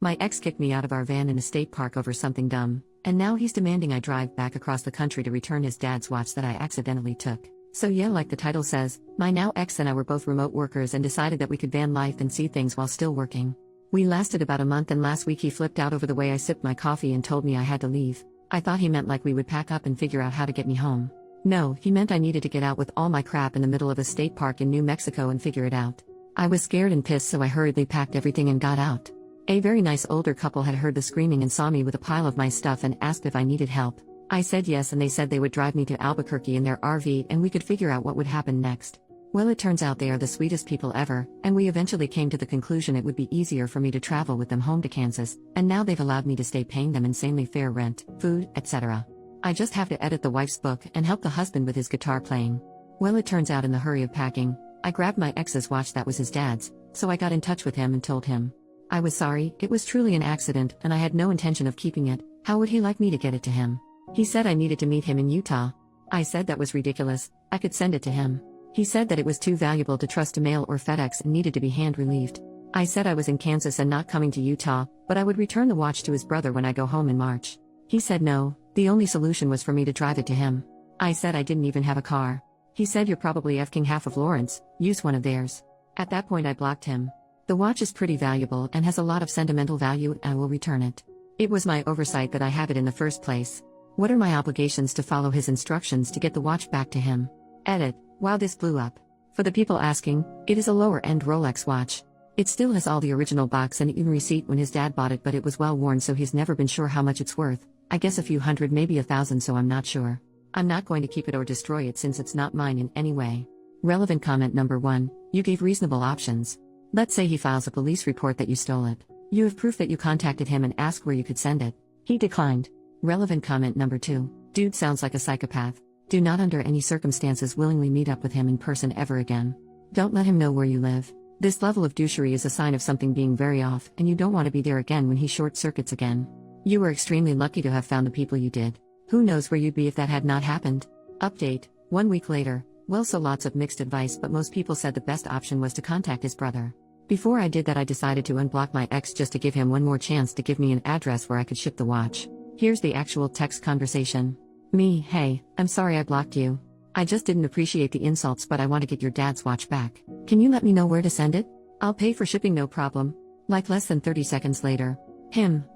My ex kicked me out of our van in a state park over something dumb, and now he's demanding I drive back across the country to return his dad's watch that I accidentally took. So yeah, like the title says, my now ex and I were both remote workers and decided that we could van life and see things while still working. We lasted about a month, and last week he flipped out over the way I sipped my coffee and told me I had to leave. I thought he meant like we would pack up and figure out how to get me home. No, he meant I needed to get out with all my crap in the middle of a state park in New Mexico and figure it out. I was scared and pissed, so I hurriedly packed everything and got out. A very nice older couple had heard the screaming and saw me with a pile of my stuff and asked if I needed help. I said yes, and they said they would drive me to Albuquerque in their RV and we could figure out what would happen next. Well, it turns out they are the sweetest people ever, and we eventually came to the conclusion it would be easier for me to travel with them home to Kansas, and now they've allowed me to stay paying them insanely fair rent, food, etc. I just have to edit the wife's book and help the husband with his guitar playing. Well, it turns out in the hurry of packing, I grabbed my ex's watch that was his dad's, so I got in touch with him and told him I was sorry, it was truly an accident and I had no intention of keeping it. How would he like me to get it to him? He said I needed to meet him in Utah. I said that was ridiculous, I could send it to him. He said that it was too valuable to trust to mail or FedEx and needed to be hand-relieved. I said I was in Kansas and not coming to Utah, but I would return the watch to his brother when I go home in March. He said no, the only solution was for me to drive it to him. I said I didn't even have a car. He said you're probably effing half of Lawrence, use one of theirs. At that point I blocked him. The watch is pretty valuable and has a lot of sentimental value, and I will return it. It was my oversight that I have it in the first place. What are my obligations to follow his instructions to get the watch back to him? Edit. Wow, this blew up. For the people asking, it is a lower-end Rolex watch. It still has all the original box and even receipt when his dad bought it, but it was well worn, so he's never been sure how much it's worth. I guess a few hundred, maybe $1,000, so I'm not sure. I'm not going to keep it or destroy it since it's not mine in any way. Relevant comment number 1, you gave reasonable options. Let's say he files a police report that you stole it. You have proof that you contacted him and asked where you could send it. He declined. Relevant comment number 2, dude sounds like a psychopath. Do not under any circumstances willingly meet up with him in person ever again. Don't let him know where you live. This level of douchery is a sign of something being very off, and you don't want to be there again when he short-circuits again. You were extremely lucky to have found the people you did. Who knows where you'd be if that had not happened? Update, 1 week later. Well, so lots of mixed advice, but most people said the best option was to contact his brother. Before I did that, I decided to unblock my ex just to give him one more chance to give me an address where I could ship the watch. Here's the actual text conversation. Me, hey, I'm sorry I blocked you. I just didn't appreciate the insults, but I want to get your dad's watch back. Can you let me know where to send it? I'll pay for shipping, no problem. Like less than 30 seconds later.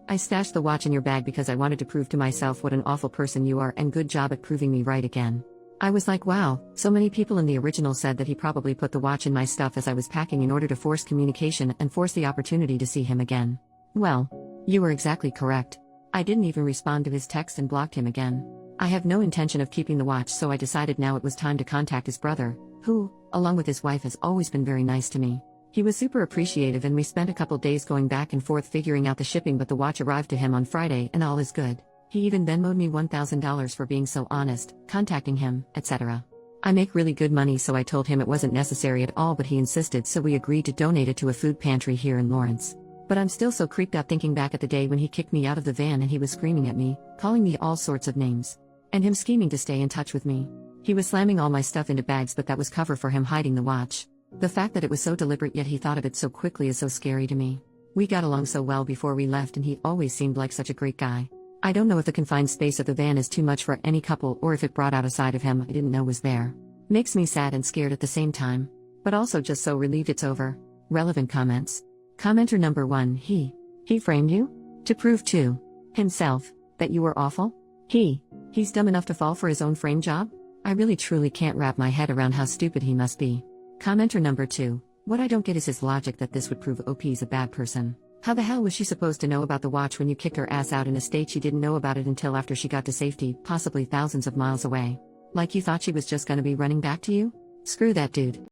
I stashed the watch in your bag because I wanted to prove to myself what an awful person you are, and good job at proving me right again. I was like, wow, so many people in the original said that he probably put the watch in my stuff as I was packing in order to force communication and force the opportunity to see him again. Well, you were exactly correct. I didn't even respond to his text and blocked him again. I have no intention of keeping the watch, so I decided now it was time to contact his brother, who, along with his wife, has always been very nice to me. He was super appreciative, and we spent a couple days going back and forth figuring out the shipping, but the watch arrived to him on Friday and all is good. He even Venmo'd me $1,000 for being so honest, contacting him, etc. I make really good money, so I told him it wasn't necessary at all, but he insisted, so we agreed to donate it to a food pantry here in Lawrence. But I'm still so creeped out thinking back at the day when he kicked me out of the van and he was screaming at me, calling me all sorts of names. And him scheming to stay in touch with me. He was slamming all my stuff into bags, but that was cover for him hiding the watch. The fact that it was so deliberate yet he thought of it so quickly is so scary to me. We got along so well before we left, and he always seemed like such a great guy. I don't know if the confined space of the van is too much for any couple or if it brought out a side of him I didn't know was there. Makes me sad and scared at the same time. But also just so relieved it's over. Relevant comments. Commenter number 1, he framed you? To prove to himself that you were awful? He's dumb enough to fall for his own frame job? I really truly can't wrap my head around how stupid he must be. Commenter number 2, what I don't get is his logic that this would prove OP's a bad person. How the hell was she supposed to know about the watch when you kicked her ass out in a state she didn't know about it until after she got to safety, possibly thousands of miles away? Like you thought she was just gonna be running back to you? Screw that dude.